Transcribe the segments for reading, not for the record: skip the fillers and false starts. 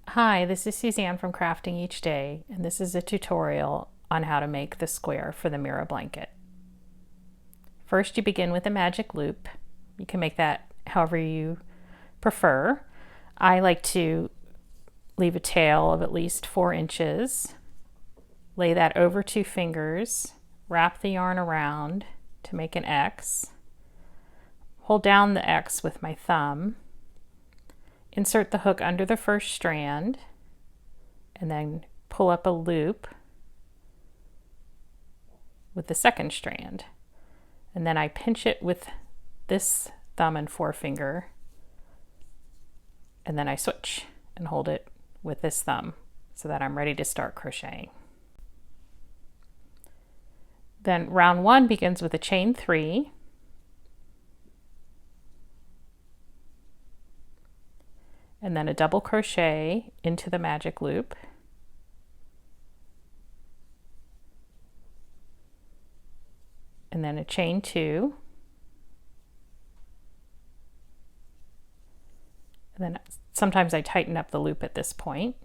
Hi, this is Suzanne from Crafting Each Day, and this is a tutorial on how to make the square for the Mira blanket. First, you begin with a magic loop. You can make that however you prefer. I like to leave a tail of at least 4 inches, lay that over 2 fingers, wrap the yarn around to make an X, hold down the X with my thumb, insert the hook under the first strand, and then pull up a loop with the second strand. And then I pinch it with this thumb and forefinger, and then I switch and hold it with this thumb so that I'm ready to start crocheting. Then round 1 begins with a chain 3, and then a double crochet into the magic loop, and then a chain 2, and then sometimes I tighten up the loop at this point,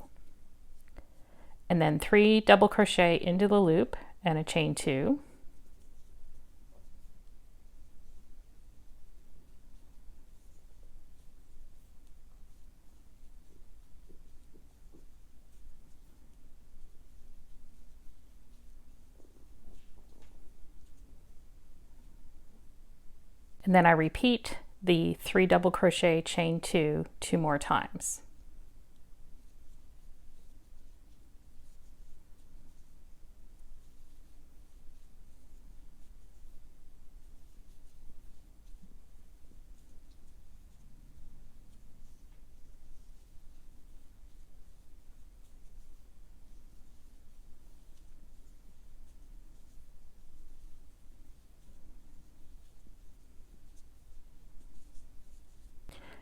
and then 3 double crochet into the loop and a chain 2, and then I repeat the 3 double crochet chain 2 more times.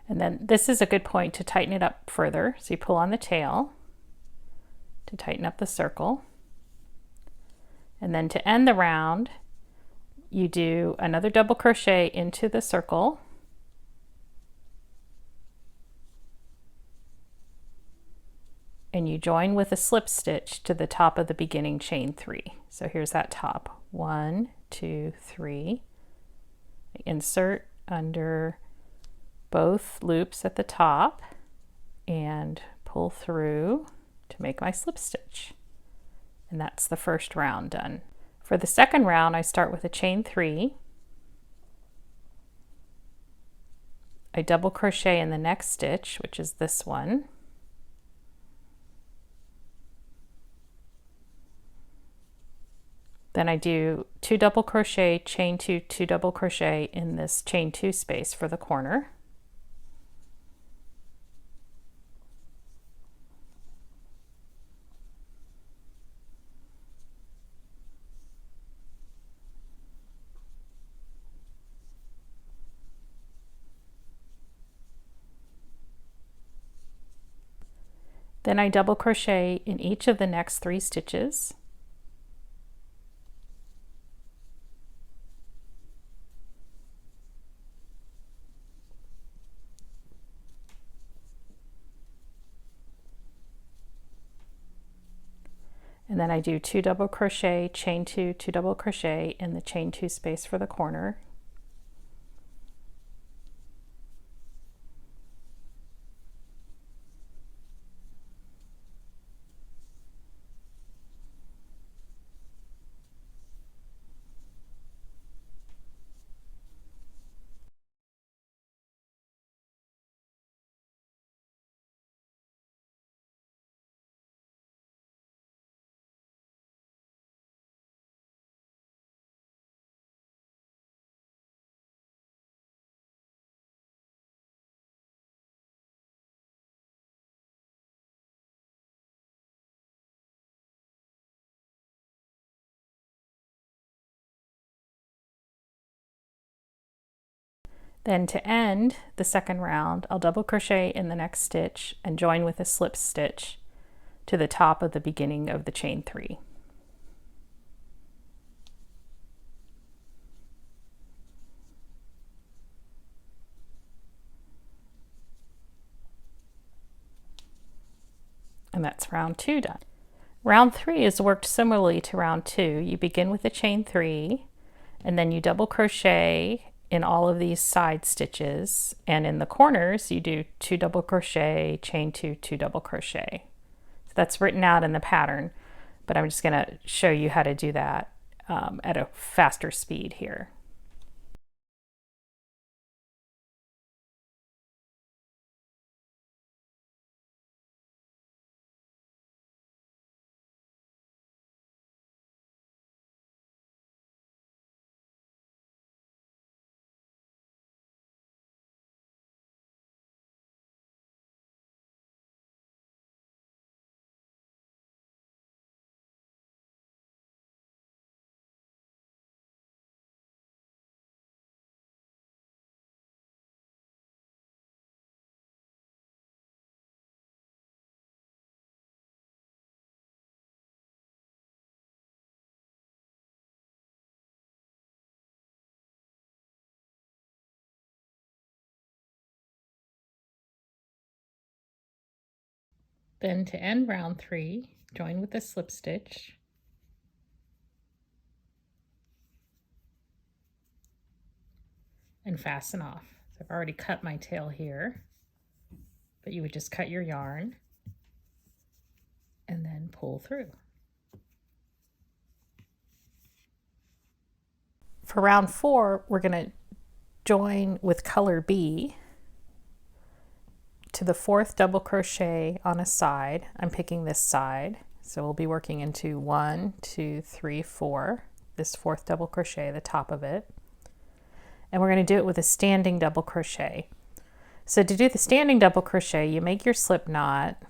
And then this is a good point to tighten it up further. So you pull on the tail to tighten up the circle. And then to end the round, you do another double crochet into the circle, and you join with a slip stitch to the top of the beginning chain 3. So here's that top. 1, 2, 3. Insert under both loops at the top and pull through to make my slip stitch. And that's the first round done. For the second round, I start with a chain 3. I double crochet in the next stitch, which is this one. Then I do 2 double crochet, chain 2, 2 double crochet in this chain 2 space for the corner. Then I double crochet in each of the next 3 stitches. And then I do 2 double crochet, chain 2, 2 double crochet in the chain 2 space for the corner. Then to end the second round, I'll double crochet in the next stitch and join with a slip stitch to the top of the beginning of the chain 3. And that's round 2 done. Round 3 is worked similarly to round 2. You begin with a chain 3, and then you double crochet in all of these side stitches, and in the corners you do 2 double crochet, chain 2, 2 double crochet. So that's written out in the pattern, but I'm just going to show you how to do that at a faster speed here. Then to end round 3, join with a slip stitch and fasten off. So I've already cut my tail here, but you would just cut your yarn and then pull through. For round 4, we're going to join with color B to the 4th double crochet on a side. I'm picking this side, so we'll be working into 1, 2, 3, 4, this 4th double crochet, the top of it. And we're going to do it with a standing double crochet. So to do the standing double crochet, you make your slip knot,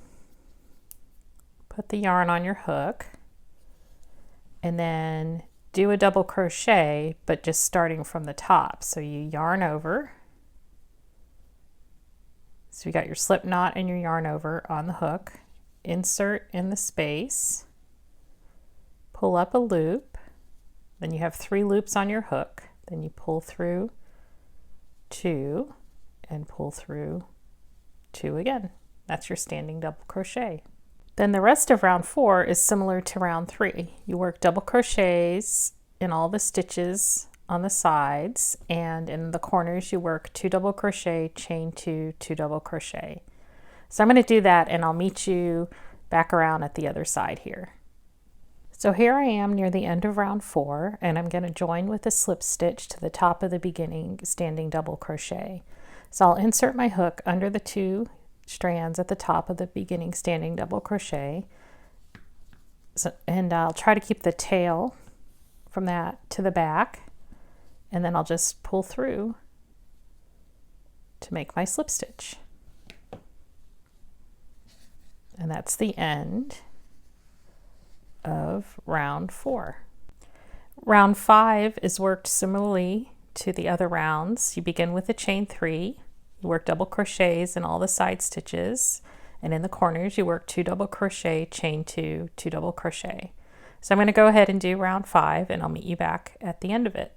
put the yarn on your hook, and then do a double crochet, but just starting from the top. So you yarn over. So you got your slip knot and your yarn over on the hook, insert in the space, pull up a loop, then you have 3 loops on your hook, then you pull through 2 and pull through 2 again. That's your standing double crochet. Then the rest of round 4 is similar to round 3. You work double crochets in all the stitches on the sides, and in the corners you work 2 double crochet, chain 2, 2 double crochet. So I'm going to do that, and I'll meet you back around at the other side here. So here I am near the end of round 4, and I'm going to join with a slip stitch to the top of the beginning standing double crochet. So I'll insert my hook under the 2 strands at the top of the beginning standing double crochet, and I'll try to keep the tail from that to the back, and then I'll just pull through to make my slip stitch. And that's the end of round 4. Round 5 is worked similarly to the other rounds. You begin with a chain 3, you work double crochets in all the side stitches, and in the corners you work 2 double crochet, chain 2, 2 double crochet. So I'm going to go ahead and do round 5, and I'll meet you back at the end of it.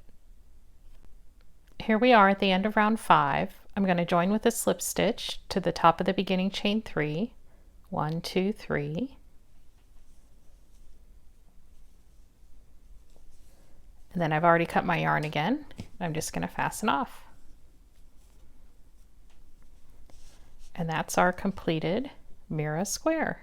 Here we are at the end of round 5. I'm going to join with a slip stitch to the top of the beginning chain 3, 1, 2, 3, and then I've already cut my yarn again. I'm just going to fasten off. And that's our completed Mira square.